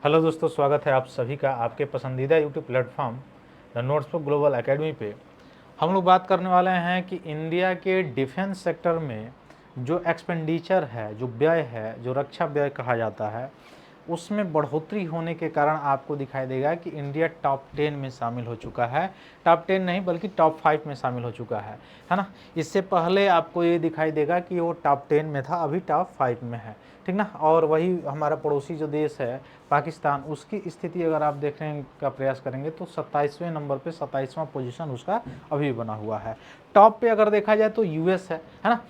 Hello दोस्तों, स्वागत है आप सभी का आपके पसंदीदा YouTube platform the notebook global academy पे। हम लोग बात करने वाले हैं कि इंडिया के डिफेंस सेक्टर में जो एक्सपेंडिचर है, जो व्यय है, जो रक्षा व्यय कहा जाता है, उसमें बढ़ोतरी होने के कारण आपको दिखाई देगा कि इंडिया टॉप 10 में शामिल हो चुका है। टॉप 10 नहीं बल्कि टॉप 5 में शामिल हो चुका है ना। इससे पहले आपको ये दिखाई देगा कि वो टॉप 10 में था, अभी टॉप 5 में है, ठीक ना। और वही हमारा पड़ोसी जो देश है पाकिस्तान, उसकी स्थिति अगर आप देखने का प्रयास करेंगे तो 27वें नंबर पे, 27वां पोजीशन उसका अभी बना हुआ है। टॉप पे अगर देखा जाए तो यूएस है ना।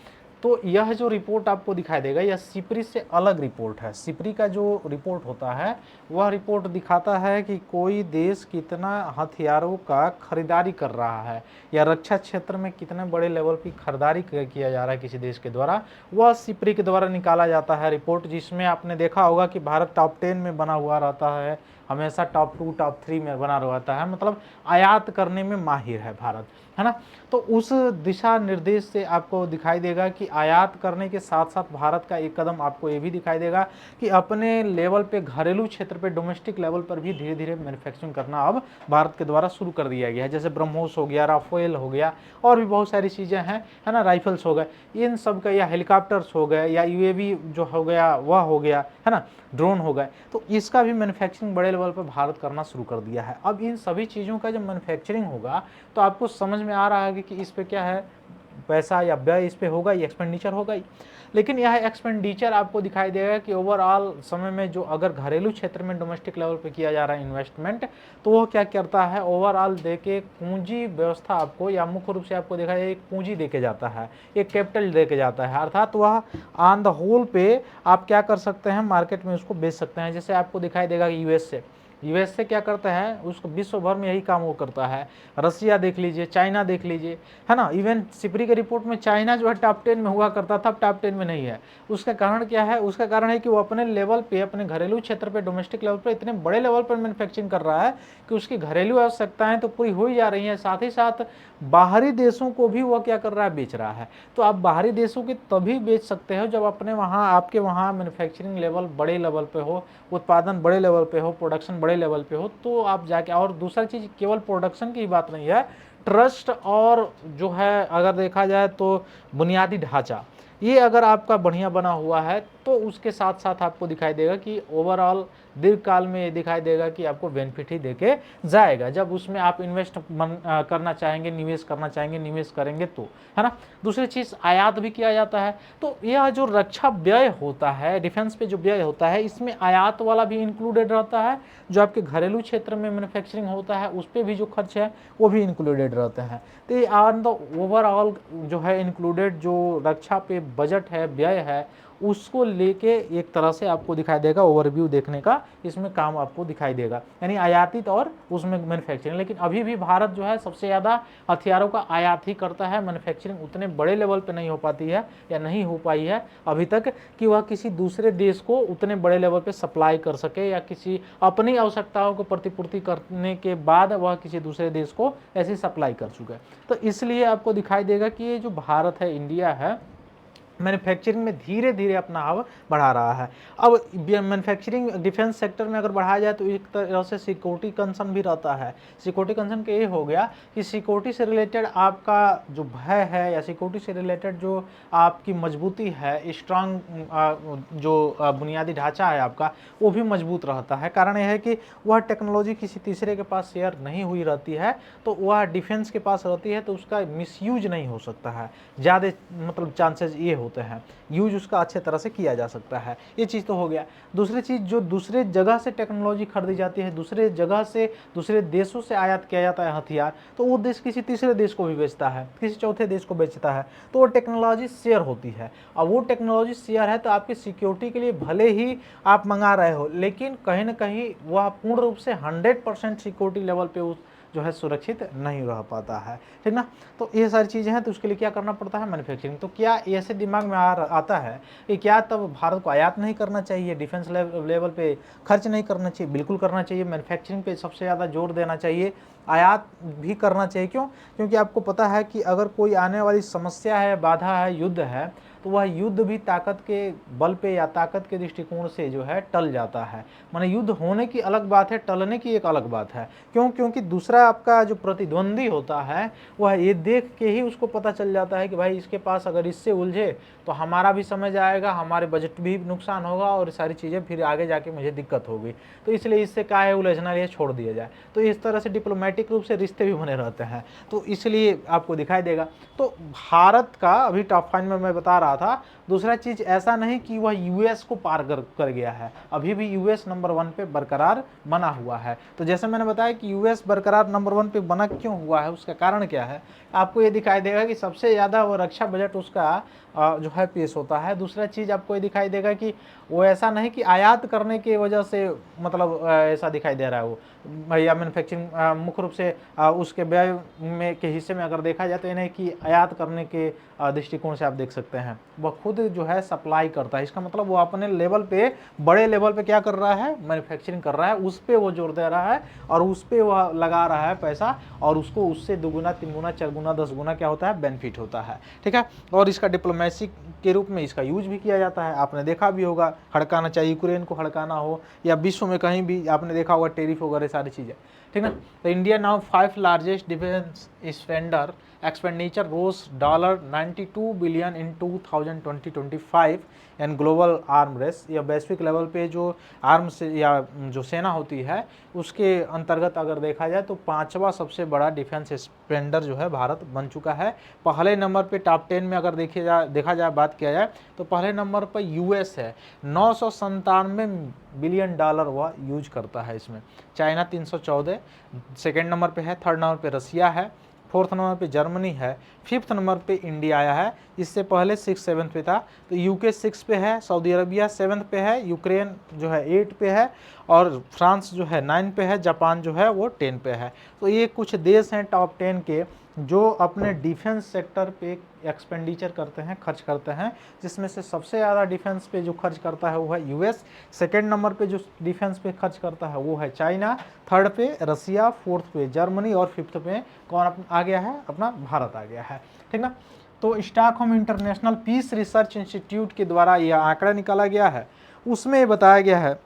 तो यह जो रिपोर्ट आपको दिखाई देगा यह सिपरी से अलग रिपोर्ट है। सिपरी का जो रिपोर्ट होता है वह रिपोर्ट दिखाता है कि कोई देश कितना हथियारों का खरीदारी कर रहा है या रक्षा क्षेत्र में कितने बड़े लेवल की खरीदारी किया जा रहा है किसी देश के द्वारा, वह सिपरी के द्वारा निकाला जाता है रिपोर्ट, जिसमें आपने देखा होगा कि भारत टॉप 10 में बना हुआ रहता है, हमेशा टॉप 2 टॉप 3 में बना रहता है, मतलब आयात करने में माहिर है भारत, है ना। तो उस दिशा निर्देश से आपको दिखाई देगा कि आयात करने के साथ साथ भारत का एक कदम आपको ये भी दिखाई देगा कि अपने लेवल पे, घरेलू क्षेत्र पे, डोमेस्टिक लेवल पर भी धीरे धीरे मैन्युफैक्चरिंग करना अब भारत के द्वारा शुरू कर दिया गया है। जैसे ब्रह्मोस हो गया, राफेल हो गया, और भी बहुत सारी चीज़ें हैं, है ना, राइफल्स हो गए, इन सब का, या हेलीकॉप्टर्स हो गए, या यूएवी जो हो गया वह हो गया, है ना, ड्रोन हो गए, तो इसका भी मैन्युफैक्चरिंग बड़े लेवल पर भारत करना शुरू कर दिया है। अब इन सभी चीज़ों का जब मैन्युफैक्चरिंग होगा तो आपको समझ में आ रहा है कि इस पे क्या है, पैसा या व्यय इस पे होगा, ये एक्सपेंडिचर होगा ही। लेकिन यह एक्सपेंडिचर आपको दिखाई देगा कि ओवरऑल समय में जो अगर घरेलू क्षेत्र में डोमेस्टिक लेवल पे किया जा रहा है इन्वेस्टमेंट, तो वो क्या करता है, ओवरऑल देके पूंजी व्यवस्था आपको, या मुख्य रूप से आपको देखा जाए एक पूंजी देके जाता है, एक कैपिटल देके जाता है, अर्थात वह ऑन द होल पे आप क्या कर सकते हैं, मार्केट में उसको बेच सकते हैं। जैसे आपको दिखाई देगा कि यूएस से क्या करता है, उसको विश्व भर में यही काम वो करता है। रसिया देख लीजिए, चाइना देख लीजिए, है ना। इवन सिपरी के रिपोर्ट में चाइना जो है टॉप 10 में हुआ करता था, अब टॉप 10 में नहीं है। उसका कारण क्या है, उसका कारण है कि वो अपने लेवल पे, अपने घरेलू क्षेत्र पे, डोमेस्टिक लेवल पे इतने बड़े लेवल पर मैन्युफैक्चरिंग कर रहा है कि उसकी घरेलू आवश्यकताएं तो पूरी हो ही जा रही हैं, साथ ही साथ बाहरी देशों को भी वह क्या कर रहा है, बेच रहा है। तो आप बाहरी देशों के तभी बेच सकते हो जब अपने वहाँ, आपके वहाँ मैन्युफैक्चरिंग लेवल बड़े लेवल पे हो, उत्पादन बड़े लेवल पे हो, प्रोडक्शन बड़े लेवल पे हो, तो आप जाके। और दूसरा चीज़, केवल प्रोडक्शन की बात नहीं है, ट्रस्ट और जो है अगर देखा जाए तो बुनियादी ढांचा, ये अगर आपका बढ़िया बना हुआ है तो उसके साथ साथ आपको दिखाई देगा कि ओवरऑल दीर्घकाल में ये दिखाई देगा कि आपको बेनिफिट ही देके जाएगा। जब उसमें आप इन्वेस्ट करना चाहेंगे, निवेश करना चाहेंगे, निवेश करेंगे तो, है ना। दूसरी चीज़, आयात भी किया जाता है, तो यह जो रक्षा व्यय होता है, डिफेंस पे जो व्यय होता है, इसमें आयात वाला भी इंक्लूडेड रहता है। जो आपके घरेलू क्षेत्र में मैन्युफैक्चरिंग होता है उस पर भी जो खर्च है वो भी इंक्लूडेड रहते हैं। तो ये ऑन द ओवरऑल जो है इंक्लूडेड जो रक्षा पे बजट है, व्यय है, उसको लेके एक तरह से आपको दिखाई देगा, ओवरव्यू देखने का इसमें काम आपको दिखाई देगा, यानी आयातित और उसमें मैन्युफैक्चरिंग। लेकिन अभी भी भारत जो है सबसे ज़्यादा हथियारों का आयात ही करता है, मैन्युफैक्चरिंग उतने बड़े लेवल पे नहीं हो पाती है, या नहीं हो पाई है अभी तक कि वह किसी दूसरे देश को उतने बड़े लेवल पे सप्लाई कर सके, या किसी अपनी आवश्यकताओं को प्रतिपूर्ति करने के बाद वह किसी दूसरे देश को ऐसी सप्लाई कर चुका है। तो इसलिए आपको दिखाई देगा कि ये जो भारत है, इंडिया है, मैन्युफैक्चरिंग में धीरे धीरे अपना हाव बढ़ा रहा है। अब मैन्युफैक्चरिंग डिफेंस सेक्टर में अगर बढ़ाया जाए तो एक तरह से सिक्योरिटी कंसर्न भी रहता है। सिक्योरिटी कंसर्न के ये हो गया कि सिक्योरिटी से रिलेटेड आपका जो भय है, या सिक्योरिटी से रिलेटेड जो आपकी मजबूती है, स्ट्रांग जो बुनियादी ढांचा है आपका, वो भी मजबूत रहता है। कारण यह है कि वह टेक्नोलॉजी किसी तीसरे के पास शेयर नहीं हुई रहती है, तो वह डिफेंस के पास रहती है, तो उसका मिसयूज नहीं हो सकता है, ज़्यादा मतलब चांसेस ये होते हैं, यूज उसका अच्छे तरह से किया जा सकता है। ये चीज़ तो हो गया। दूसरी चीज़, जो दूसरे जगह से टेक्नोलॉजी खरीदी जाती है, दूसरे जगह से, दूसरे देशों से आयात किया जाता है हथियार, तो वो देश किसी तीसरे देश को भी बेचता है, किसी चौथे देश को बेचता है, तो वो टेक्नोलॉजी शेयर होती है। अब वो टेक्नोलॉजी शेयर है तो आपकी सिक्योरिटी के लिए भले ही आप मंगा रहे हो, लेकिन कहीं ना कहीं वह पूर्ण रूप से 100% सिक्योरिटी लेवल पे उस जो है सुरक्षित नहीं रह पाता है, ठीक ना। तो ये सारी चीज़ें हैं, तो उसके लिए क्या करना पड़ता है, मैन्युफैक्चरिंग। तो क्या ऐसे दिमाग में आता है कि क्या तब भारत को आयात नहीं करना चाहिए, डिफेंस लेवल पे खर्च नहीं करना चाहिए? बिल्कुल करना चाहिए, मैन्युफैक्चरिंग पे सबसे ज़्यादा जोर देना चाहिए, आयात भी करना चाहिए। क्यों? क्योंकि आपको पता है कि अगर कोई आने वाली समस्या है, बाधा है, युद्ध है, तो वह युद्ध भी ताकत के बल पे या ताकत के दृष्टिकोण से जो है टल जाता है। माने युद्ध होने की अलग बात है, टलने की एक अलग बात है। क्यों? क्योंकि दूसरा आपका जो प्रतिद्वंदी होता है वह ये देख के ही उसको पता चल जाता है कि भाई इसके पास अगर इससे उलझे तो हमारा भी समय जाएगा, हमारे बजट भी नुकसान होगा और सारी चीज़ें फिर आगे जाके मुझे दिक्कत होगी। तो इसलिए इससे क्या है, उलझना, ये छोड़ दिया जाए। तो इस तरह से डिप्लोमेटिक रूप से रिश्ते भी बने रहते हैं, तो इसलिए आपको दिखाई देगा। तो भारत का अभी टॉप 5 में मैं बता रहा था। दूसरा चीज ऐसा नहीं कि वह यूएस को पार कर गया है, अभी भी यूएस नंबर 1 पे बरकरार बना हुआ है। तो जैसे मैंने बताया कि यूएस बरकरार नंबर 1 पे बना क्यों हुआ है, उसका कारण क्या है, आपको ये दिखाई देगा कि सबसे ज़्यादा वो रक्षा बजट उसका जो है पेश होता है। दूसरा चीज़ आपको ये दिखाई देगा कि वो ऐसा नहीं कि आयात करने की वजह से मतलब ऐसा दिखाई दे रहा है वो, या मैन्युफैक्चरिंग मुख्य रूप से उसके व्यय में के हिस्से में अगर देखा जाए तो ये नहीं कि आयात करने के दृष्टिकोण से आप देख सकते हैं वह खुद जो है सप्लाई करता है। इसका मतलब वो अपने लेवल पे, बड़े लेवल पे क्या कर रहा है, मैन्युफैक्चरिंग कर रहा है, उस पर वो जोर दे रहा है और उस पर वह लगा रहा है पैसा, और उसको उससे 2 गुना 3 गुना 4 गुना 10 गुना क्या होता है, बेनिफिट होता है। ठीक है, और इसका डिप्लोमेसी के रूप में इसका यूज भी किया जाता है। आपने देखा भी होगा, हड़काना चाहिए, यूक्रेन को हड़काना हो या विश्व में कहीं भी आपने देखा होगा टेरिफ वगैरह सारी चीज़ें। ठीक है, तो India now 5 largest defence spender, expenditure rose $92 billion in 2020-25 and global arm race. या वैश्विक लेवल पे जो आर्म से या जो सेना होती है उसके अंतर्गत अगर देखा जाए तो 5वां सबसे बड़ा डिफेंस स्पेंडर जो है भारत बन चुका है। पहले नंबर पे टॉप 10 में अगर देखा जाए बात किया जाए तो पहले नंबर पर यूएस है, $997 बिलियन वह यूज करता है इसमें। चाइना 314 सेकेंड नंबर पे है, थर्ड नंबर पे रसिया है, फोर्थ नंबर पे जर्मनी है, फिफ्थ नंबर पे इंडिया आया है। इससे पहले 6 7 पे था, तो यूके 6 पे है, सऊदी अरबिया 7 पे है, यूक्रेन जो है 8 पे है और फ्रांस जो है 9 पे है, जापान जो है वो 10 पे है। तो ये कुछ देश हैं टॉप 10 के जो अपने डिफेंस सेक्टर पे एक्सपेंडिचर करते हैं, खर्च करते हैं, जिसमें से सबसे ज़्यादा डिफेंस पे जो खर्च करता है वो है यूएस। सेकेंड नंबर पे जो डिफेंस पे खर्च करता है वो है चाइना, थर्ड पे रसिया, फोर्थ पे जर्मनी और फिफ्थ पे कौन आ गया है, अपना भारत आ गया है। ठीक ना, तो Stockholm International Peace Research Institute के द्वारा यह आंकड़ा निकाला गया है। उसमें ये बताया गया है,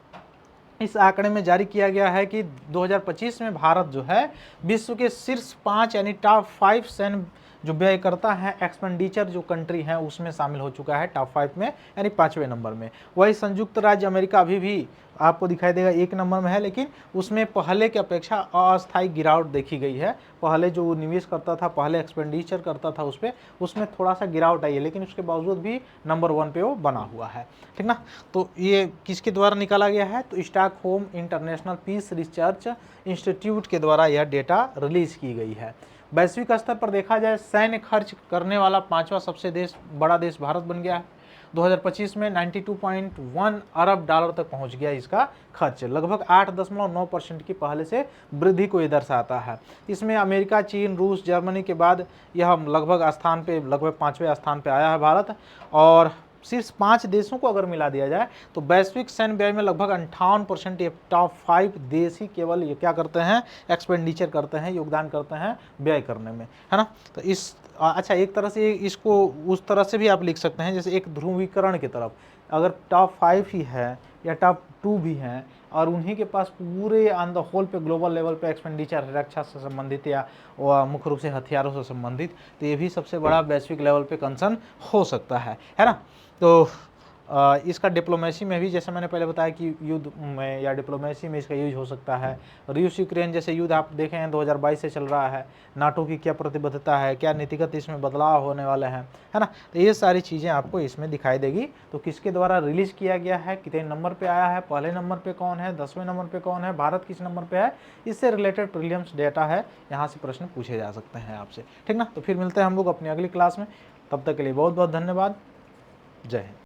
इस आंकड़े में जारी किया गया है कि 2025 में भारत जो है विश्व के शीर्ष 5 यानी टॉप 5 सैन्य जो व्यय करता है, एक्सपेंडिचर जो कंट्री है उसमें शामिल हो चुका है टॉप 5 में, यानी 5वें नंबर में। वही संयुक्त राज्य अमेरिका अभी भी आपको दिखाई देगा 1 नंबर में है, लेकिन उसमें पहले की अपेक्षा अस्थायी गिरावट देखी गई है। पहले जो निवेश करता था, पहले एक्सपेंडिचर करता था उसमें थोड़ा सा गिरावट आई है, लेकिन उसके बावजूद भी नंबर 1 पे वो बना हुआ है। ठीक ना, तो ये किसके द्वारा निकाला गया है, तो Stockholm International Peace Research Institute के द्वारा यह डेटा रिलीज की गई है। वैश्विक स्तर पर देखा जाए सैन्य खर्च करने वाला 5वां सबसे बड़ा देश भारत बन गया है। 2025 में 92.1 अरब डॉलर तक पहुंच गया इसका खर्च, लगभग 8.9% की पहले से वृद्धि को ये दर्शाता है। इसमें अमेरिका, चीन, रूस, जर्मनी के बाद यह लगभग 5वें स्थान पे आया है भारत। और शीर्ष 5 देशों को अगर मिला दिया जाए तो वैश्विक सैन्य व्यय में लगभग 58% ये टॉप 5 देश ही केवल ये क्या करते हैं, एक्सपेंडिचर करते हैं, योगदान करते हैं व्यय करने में, है ना। तो अच्छा, एक तरह से इसको उस तरह से भी आप लिख सकते हैं, जैसे एक ध्रुवीकरण की तरफ, अगर टॉप 5 ही है या टॉप 2 भी हैं और उन्हीं के पास पूरे ऑन द होल पे ग्लोबल लेवल पे एक्सपेंडिचर रक्षा से संबंधित या मुख्य रूप से हथियारों से संबंधित, तो ये भी सबसे बड़ा वैश्विक लेवल पे कंसर्न हो सकता है ना। तो इसका डिप्लोमेसी में भी जैसे मैंने पहले बताया कि युद्ध में या डिप्लोमेसी में इसका यूज हो सकता है। रूस यूक्रेन जैसे युद्ध आप देखें हैं 2022 से चल रहा है, नाटो की क्या प्रतिबद्धता है, क्या नीतिगत इसमें बदलाव होने वाले हैं, है ना। तो ये सारी चीज़ें आपको इसमें दिखाई देगी। तो किसके द्वारा रिलीज किया गया है, कितने नंबर पर आया है, पहले नंबर पर कौन है, 10वें नंबर पर कौन है, भारत किस नंबर पर है, इससे रिलेटेड प्रीलिम्स डेटा है, यहाँ से प्रश्न पूछे जा सकते हैं आपसे। ठीक ना, तो फिर मिलते हैं हम लोग अपनी अगली क्लास में, तब तक के लिए बहुत बहुत धन्यवाद। जय हिंद।